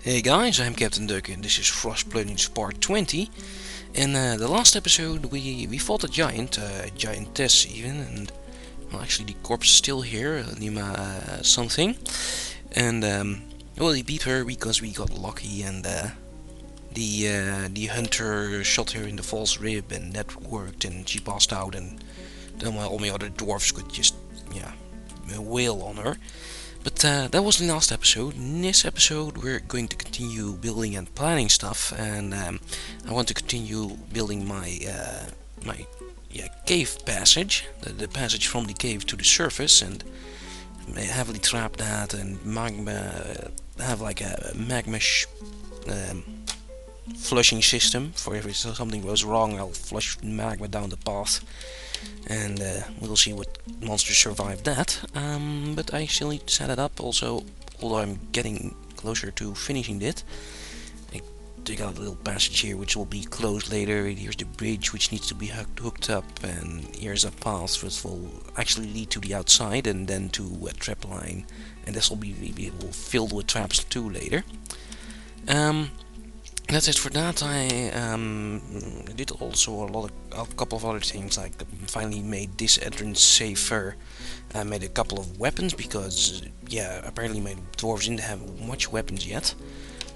Hey guys, I'm captnduck and this is Frostplunged part 20. In the last episode we fought a giantess even, and well, actually the corpse is still here, Nima something. And well, we beat her because we got lucky, and the hunter shot her in the false rib and that worked, and she passed out, and then all my other dwarfs could just, yeah, wail on her. But that was the last episode. In this episode we're going to continue building and planning stuff, and I want to continue building my cave passage, the passage from the cave to the surface, and heavily trap that, and magma have like a magma um, flushing system. For if something goes wrong, I'll flush magma down the path, and we'll see what monsters survive that. But I still need to set it up. Also, although I'm getting closer to finishing it, I dig out a little passage here which will be closed later. Here's the bridge which needs to be hooked up, and here's a path which will actually lead to the outside and then to a trap line, and this will be filled with traps too later. That's it for that. I did also a couple of other things, like finally made this entrance safer. I made a couple of weapons because, yeah, apparently my dwarves didn't have much weapons yet.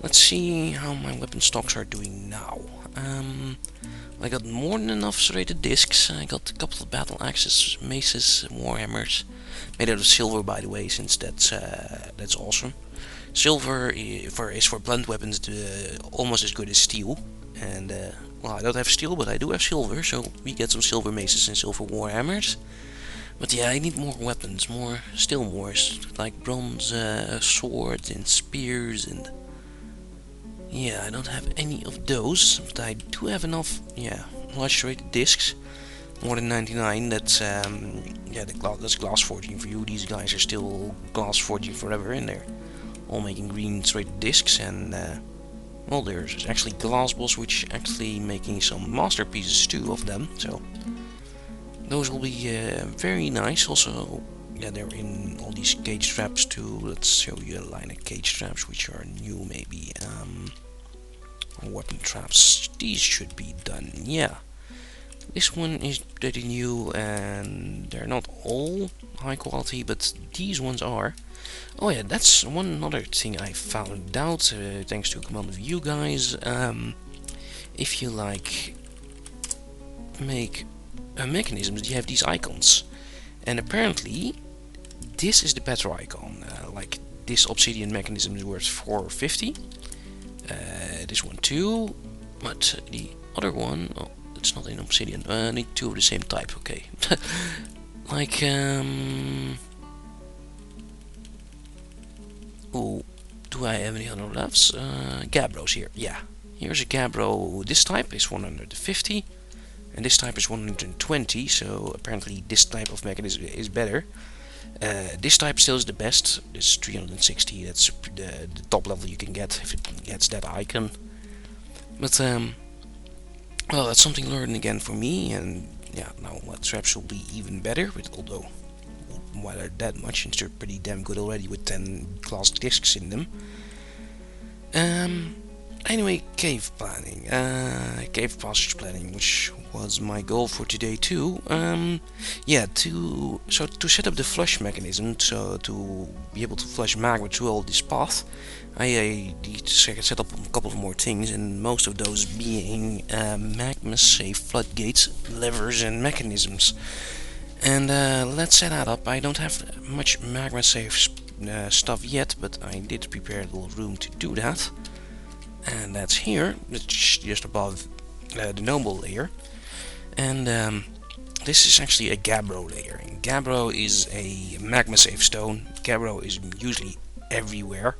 Let's see how my weapon stocks are doing now. I got more than enough serrated discs. I got a couple of battle axes, maces, warhammers, made out of silver, by the way, since that's awesome. Silver is for blunt weapons almost as good as steel, and well, I don't have steel, but I do have silver, so we get some silver maces and silver warhammers. But yeah, I need more weapons, still more, like bronze swords and spears, and yeah, I don't have any of those, but I do have enough, yeah, large serrated discs, more than 99. That's yeah, that's glass forging for you. These guys are still glass forging forever, and they're all making green serrated discs, and well, there's actually glass balls which actually making some masterpieces too of them, so those will be very nice. Also, yeah, they're in all these cage traps too. Let's show you a line of cage traps which are new, maybe. Weapon traps, these should be done. Yeah, this one is pretty new, and they're not all high quality, but these ones are. Oh yeah, that's one other thing I found out, thanks to a command of you guys. If you like make a mechanism, you have these icons, and apparently this is the better icon. Like this obsidian mechanism is worth 450. This one too, but the other one, oh, it's not in obsidian. I need two of the same type. Okay, like oh, do I have any other lefts? Gabbros here. Yeah, here's a Gabbro. This type is 150, and this type is 120. So apparently this type of mechanism is better. This type still is the best. It's 360. That's the top level you can get if it gets that icon. But well, that's something learned again for me, and yeah, now my traps will be even better. But although why they're that much, since they're pretty damn good already with 10 glass discs in them. Anyway, cave planning, cave passage planning, which was my goal for today too. Yeah, to set up the flush mechanism, so to be able to flush magma through all this path, I need to set up a couple of more things, and most of those being Magma Safe floodgates, levers, and mechanisms. And let's set that up. I don't have much Magma Safe stuff yet, but I did prepare a little room to do that. And that's here, it's just above the noble layer. And this is actually a Gabbro layer. And Gabbro is a Magma Safe stone. Gabbro is usually everywhere.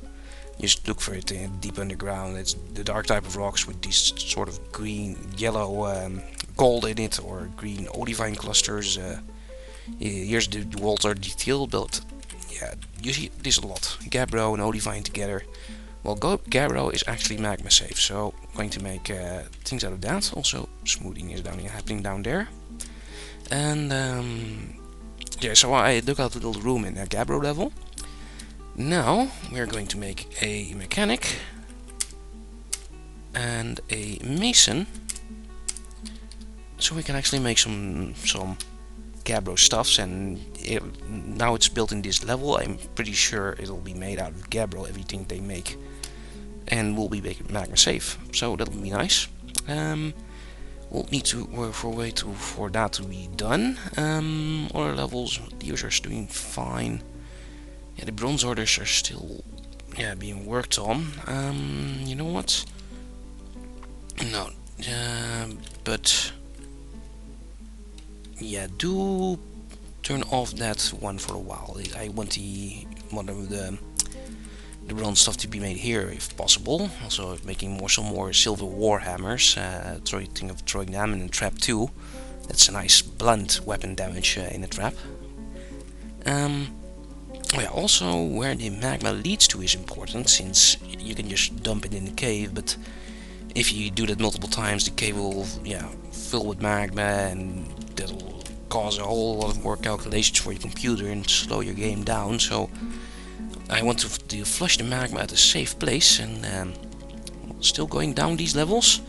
Just look for it deep underground. It's the dark type of rocks with these sort of green, yellow gold in it, or green olivine clusters. Here's the walls are detailed, but yeah, you see this a lot. Gabbro and olivine together. Well, Gabbro is actually Magma Safe, so I'm going to make things out of that. Also, smoothing is happening down there. And yeah, so I dug out a little room in a Gabbro level. Now we're going to make a mechanic and a mason, so we can actually make some gabbro stuffs. And now it's built in this level. I'm pretty sure it'll be made out of gabbro, everything they make, and will be magma safe. So that'll be nice. We'll need to work for a way for that to be done. Other levels, these are doing fine. Yeah, the bronze orders are still being worked on. You know what? No, but yeah, do turn off that one for a while. I want one of the bronze stuff to be made here if possible. Also making some more silver warhammers, throwing them in a trap too. That's a nice blunt weapon damage in a trap. Yeah, also where the magma leads to is important, since you can just dump it in the cave, but if you do that multiple times, the cave will fill with magma, and that'll cause a whole lot of more calculations for your computer and slow your game down. So I want to flush the magma at a safe place, and still going down these levels.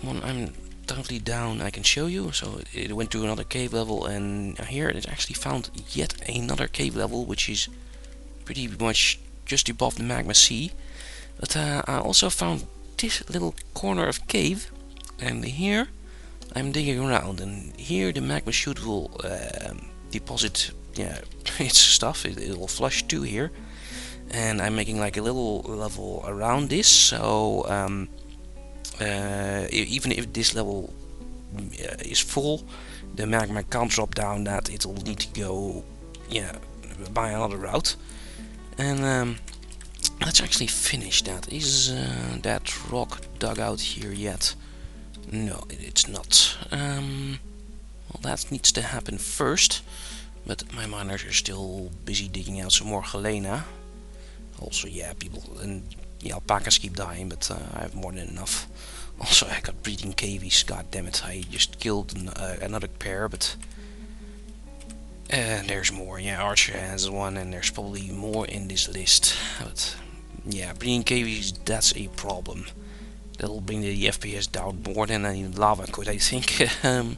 When I'm totally down, I can show you. So it went to another cave level, and here it actually found yet another cave level, which is pretty much just above the magma sea. But I also found this little corner of cave, and here I'm digging around, and here the magma chute will deposit its stuff. It will flush to here, and I'm making like a little level around this, so even if this level is full, the magma can't drop down that. It'll need to go by another route. And let's actually finish that. Is that rock dug out here yet? No, it's not. Well, that needs to happen first, but my miners are still busy digging out some more galena. Also, people and alpacas keep dying, but I have more than enough. Also, I got breeding cavies. God damn it! I just killed another pair, but there's more. Yeah, Archer has one, and there's probably more in this list. But breeding cavies, that's a problem. That'll bring the FPS down more than any lava could, I think. I'm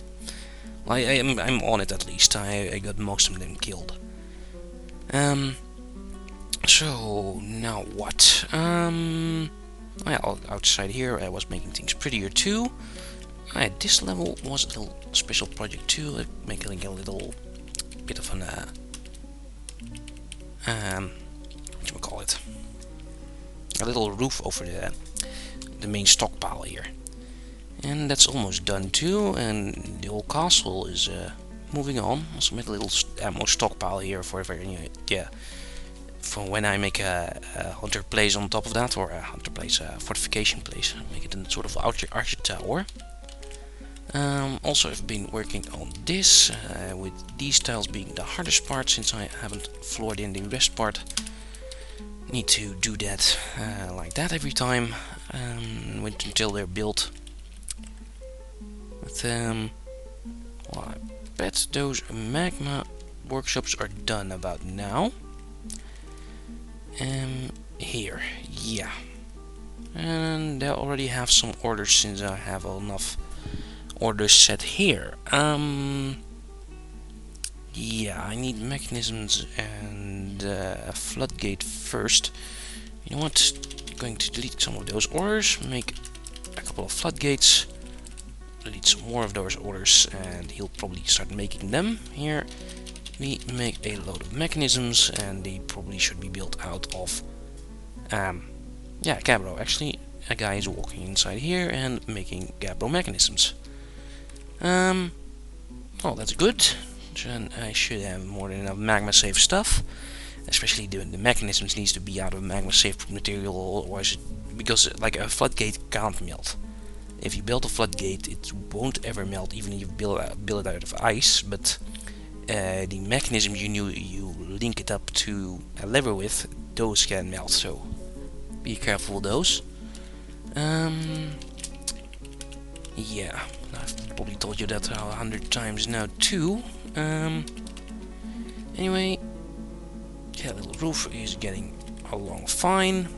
on it at least. I got most of them killed. So now what? Outside here I was making things prettier too. This level was a little special project too, making a little bit of an a little roof over the main stockpile here, and that's almost done too. And the old castle is moving on. Also made a little ammo stockpile here for when I make a hunter place on top of that, or a hunter place, fortification place. Make it a sort of archer tower. Also, I've been working on this, with these tiles being the hardest part, since I haven't floored in the rest part. Need to do that like that every time, wait until they're built. But well, I bet those magma workshops are done about now. Here, and they already have some orders, since I have enough orders set here. I need mechanisms and a floodgate first. You know what? I'm going to delete some of those orders, make a couple of floodgates, delete some more of those orders, and he'll probably start making them. Here we make a load of mechanisms, and they probably should be built out of gabbro. Actually, a guy is walking inside here and making gabbro mechanisms. Well, that's good. Then I should have more than enough magma safe stuff. Especially the mechanisms needs to be out of magma safe material, otherwise, because like a floodgate can't melt. If you build a floodgate, it won't ever melt, even if you build it out of ice. But the mechanisms you link it up to a lever with, those can melt. So be careful with those. I've probably told you that 100 times now too. Anyway, the little roof is getting along fine.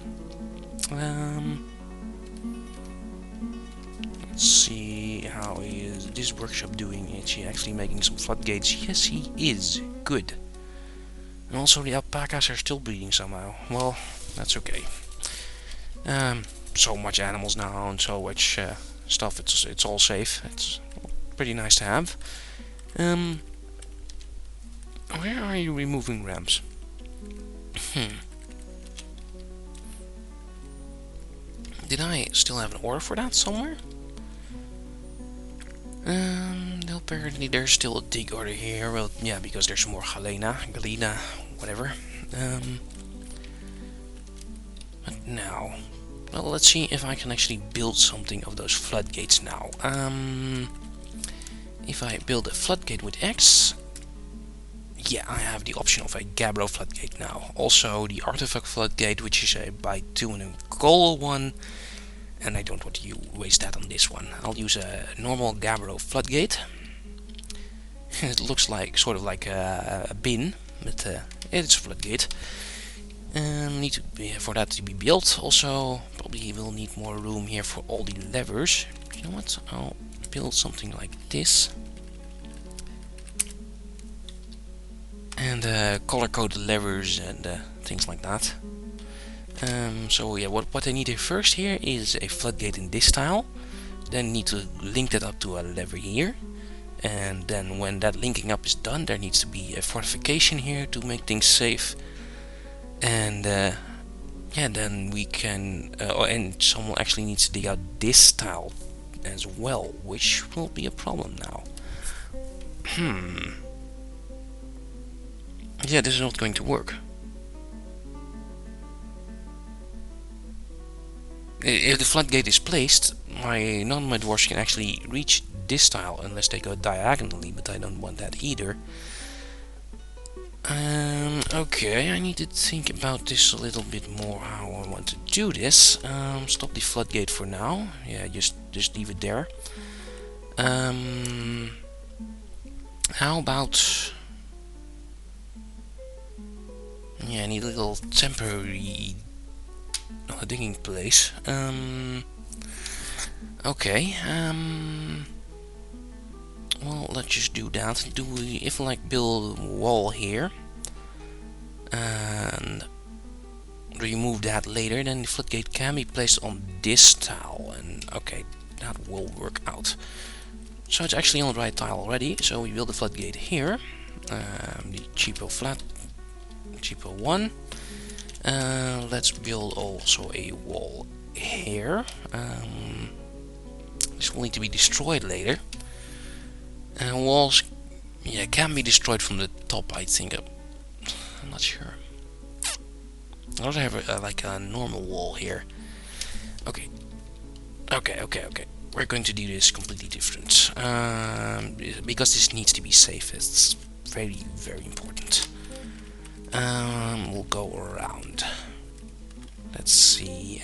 Let's see how is this workshop doing. Is he actually making some floodgates? Yes, he is. Good. And also the alpacas are still breeding somehow. Well, that's okay. So much animals now and so much stuff. It's all safe. It's pretty nice to have. Where are you removing ramps? Did I still have an order for that somewhere? Apparently there's still a dig order here. Well, yeah, because there's more Galena, whatever. But now, well, let's see if I can actually build something of those floodgates now. If I build a floodgate with X, yeah, I have the option of a Gabbro floodgate now. Also the artifact floodgate, which is a by 2 and a gold one. And I don't want to waste that on this one. I'll use a normal Gabbro floodgate. It looks like sort of like a bin, but it's a floodgate. Need to be, for that to be built. Also, probably will need more room here for all the levers. You know what? I'll build something like this. And color code the levers and things like that. So yeah, what I need here first here is a floodgate in this style. Then need to link that up to a lever here. And then when that linking up is done, there needs to be a fortification here to make things safe. And yeah, then we can and someone actually needs to dig out this tile as well, which will be a problem now. Yeah, this is not going to work. If the floodgate is placed, none of my dwarves can actually reach this tile unless they go diagonally, but I don't want that either. Okay, I need to think about this a little bit more, how I want to do this. Stop the floodgate for now. Yeah, just leave it there. How about... Yeah, I need a little temporary digging place. Okay. Well, let's just do that. If I like build a wall here and remove that later, then the floodgate can be placed on this tile, and okay, that will work out. So it's actually on the right tile already. So we build the floodgate here. The cheapo one. Let's build also a wall here. This will need to be destroyed later. And walls, yeah, can be destroyed from the top, I think. I'm not sure. I also have like a normal wall here. Okay. We're going to do this completely different. Because this needs to be safe. It's very, very important. We'll go around. Let's see.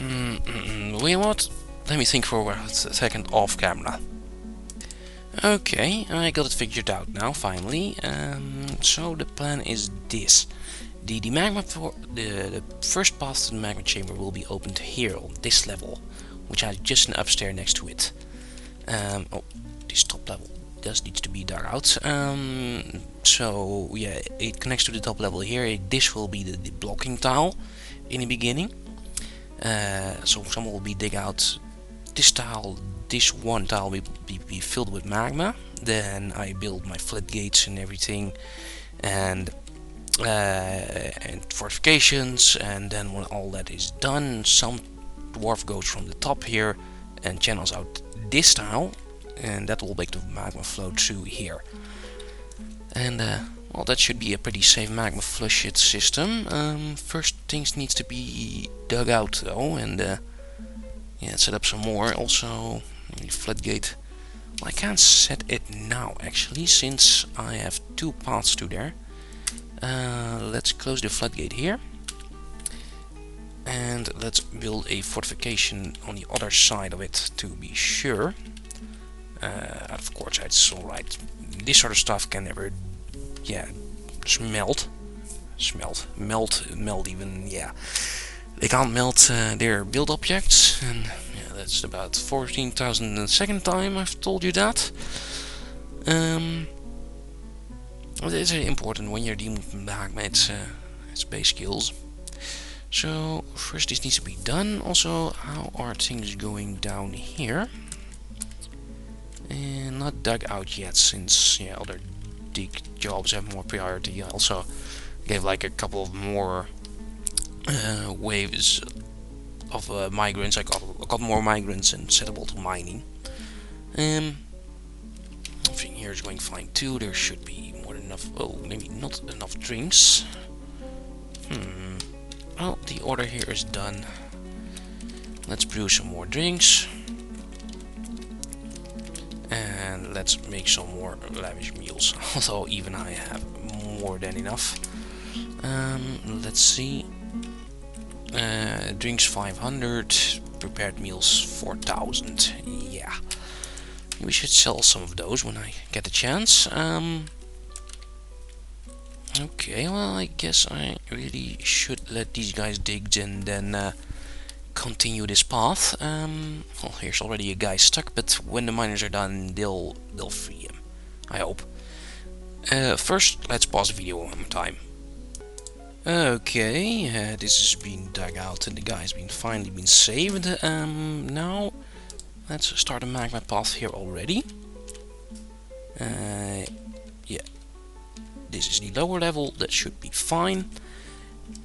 You know what? Let me think for a second off camera. Okay, I got it figured out now, finally. So the plan is this. The magma the first path to the magma chamber will be opened here on this level, which has just an upstairs next to it. Oh, this top level does need to be dug out. So yeah, it connects to the top level here. This will be the blocking tile in the beginning. So someone will be dig out this tile. This one tile will be filled with magma. Then I build my floodgates and everything, and fortifications. And then when all that is done, some dwarf goes from the top here and channels out this tile, and that will make the magma flow through here. And well, that should be a pretty safe magma flush it system. First things needs to be dug out though, and yeah, set up some more. Also, floodgate. Well, I can't set it now actually, since I have two paths to there. Let's close the floodgate here. And let's build a fortification on the other side of it to be sure. Of course, it's alright. This sort of stuff can never, yeah, smelt. melt even, yeah. They can't melt their build objects, and yeah, that's about 14,000 time I've told you that. It's important when you're dealing with magma, it's base skills. So first this needs to be done. Also, how are things going down here? And not dug out yet, since yeah, other dig jobs have more priority. I also gave like a couple of more waves of migrants. I got more migrants and settable to mining. Everything here is going fine too. There should be more than enough. Oh, maybe not enough drinks. Well, the order here is done. Let's brew some more drinks. And let's make some more lavish meals. Although even I have more than enough. Let's see. Drinks 500. Prepared meals 4,000. Yeah. We should sell some of those when I get the chance. Okay, well, I guess I really should let these guys dig and then continue this path. Well, here's already a guy stuck, but when the miners are done, they'll free him. I hope. First, let's pause the video one more time. Okay, this is being dug out and the guy's finally been saved. Now, let's start a magma path here already. Yeah. This is the lower level, that should be fine.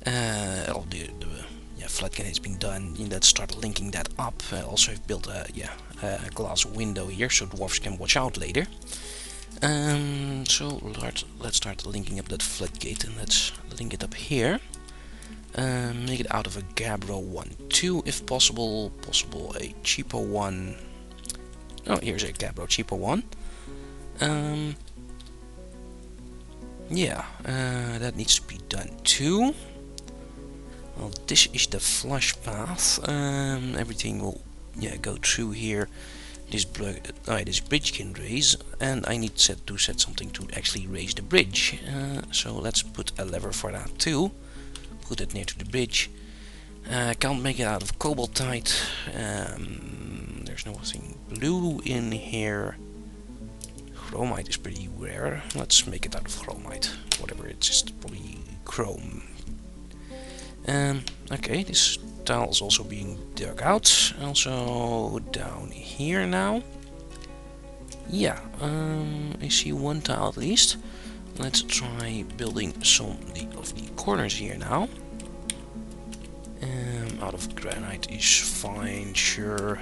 All the Floodgate has been done. Let's start linking that up. Also, I've built a glass window here so dwarves can watch out later. So let's start linking up that Floodgate and let's link it up here. Make it out of a Gabbro 1-2 if possible. A cheaper one. Oh, here's a Gabbro cheaper one. Yeah, that needs to be done too. Well, this is the flush path. Everything will go through here. This bridge can raise, and I need to set something to actually raise the bridge. So let's put a lever for that too. Put it near to the bridge. Can't make it out of cobaltite. There's nothing blue in here. Chromite is pretty rare. Let's make it out of chromite. Whatever, it's just probably chrome. Okay, this tile is also being dug out. Also down here now. Yeah, I see one tile at least. Let's try building some of the corners here now. Out of granite is fine, sure.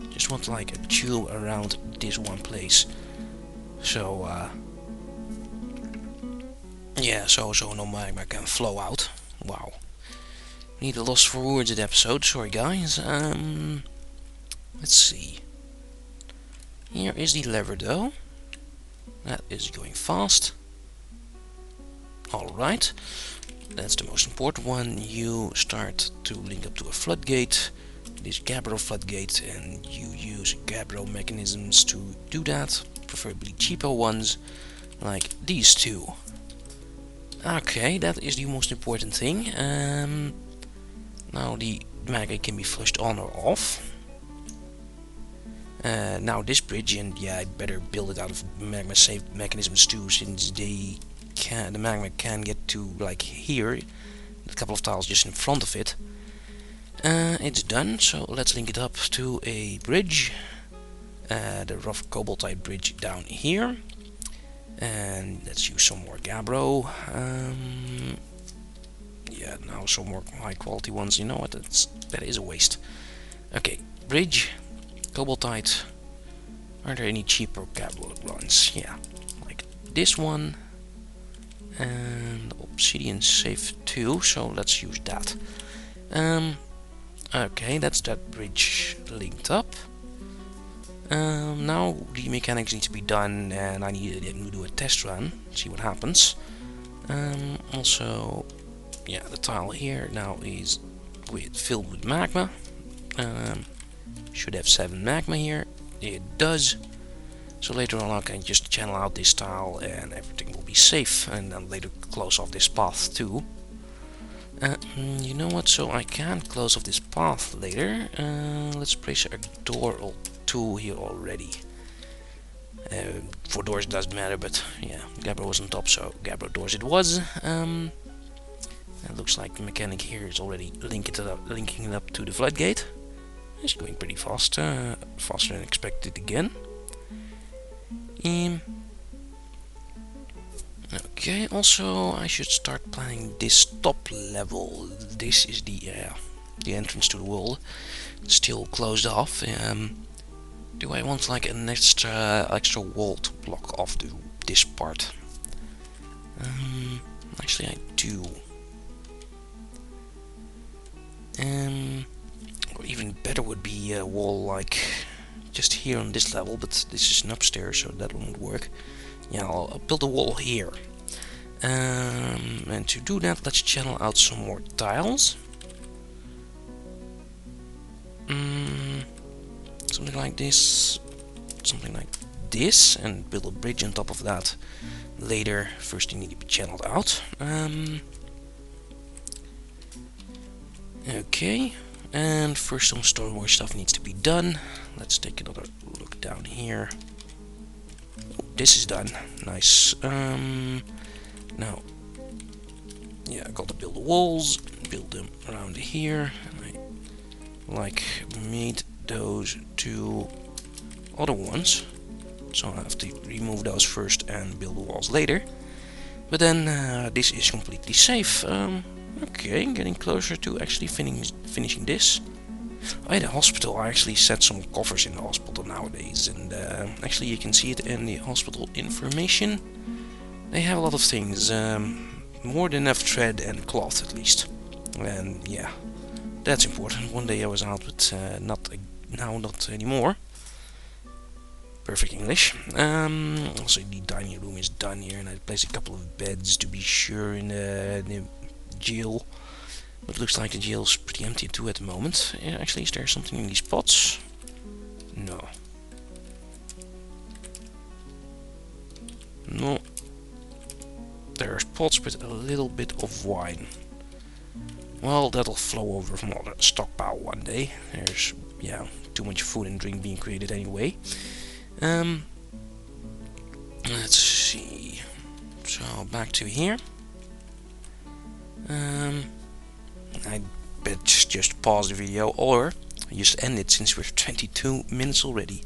Just want like a tube around this one place. So yeah, so no magma can flow out. Wow. Need a loss for words at episode, sorry guys. Let's see. Here is the lever though. That is going fast. Alright. That's the most important one. You start to link up to a floodgate. This Gabbro floodgate, and you use Gabbro mechanisms to do that. Preferably cheaper ones, like these two. Okay, that is the most important thing. Now the magma can be flushed on or off. Now this bridge, and yeah, I better build it out of Magma Safe mechanisms too, since the magma can get to like here, a couple of tiles just in front of it. It's done, so let's link it up to a bridge. The rough cobaltite bridge down here. And let's use some more Gabbro. Yeah, now some more high quality ones. You know what, that is a waste. Okay, bridge, cobaltite. Are there any cheaper Gabbro ones? Yeah, like this one. And obsidian safe too, so let's use that. Okay, that's that bridge linked up. Now the mechanics need to be done, and I need to do a test run, see what happens. Also, yeah, the tile here now is filled with magma. Should have 7 magma here. It does. So later on I can just channel out this tile and everything will be safe, and then later close off this path too. You know what, so I can't close off this path later. Let's place a door or two here already. For doors it doesn't matter, but yeah, Gabbro was on top, so Gabbro doors it was. It looks like the mechanic here is already linking it up to the floodgate. It's going pretty fast, faster than expected again. Okay, also I should start planning this top level. This is the entrance to the wall. It's still closed off. Do I want like an extra wall to block off this part? Actually I do. Or even better would be a wall like just here on this level, but this is an upstairs, so that won't work. Yeah, I'll build a wall here. And to do that, let's channel out some more tiles. Something like this, and build a bridge on top of that later. First, you need to be channeled out. Okay, and first some stormwater stuff needs to be done. Let's take another look down here. Oh, this is done. Nice. Now, yeah, I got to build the walls, build them around here. I made those two other ones, so I have to remove those first and build the walls later. But then this is completely safe. Okay, getting closer to actually finishing this. Oh, yeah, the hospital. I actually set some covers in the hospital nowadays, and actually you can see it in the hospital information. They have a lot of things, more than enough thread and cloth at least, and yeah, that's important. One day I was out, but not anymore. Perfect English. Also the dining room is done here, and I placed a couple of beds to be sure in the jail. But it looks like the jail's pretty empty too at the moment. Actually, is there something in these pots? No. No. There's pots with a little bit of wine. Well, that'll flow over from all that stockpile one day. There's, yeah, too much food and drink being created anyway. Let's see. So, back to here. I bet just pause the video, or just end it since we're 22 minutes already.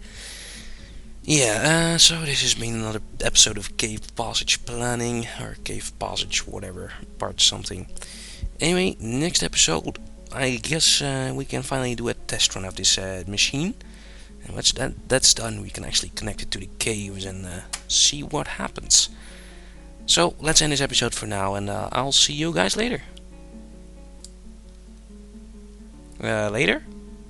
Yeah, so this has been another episode of Cave Passage Planning, or Cave Passage whatever, part something. Anyway, next episode, I guess we can finally do a test run of this machine. And once that's done, we can actually connect it to the caves and see what happens. So, let's end this episode for now, and I'll see you guys later. Later?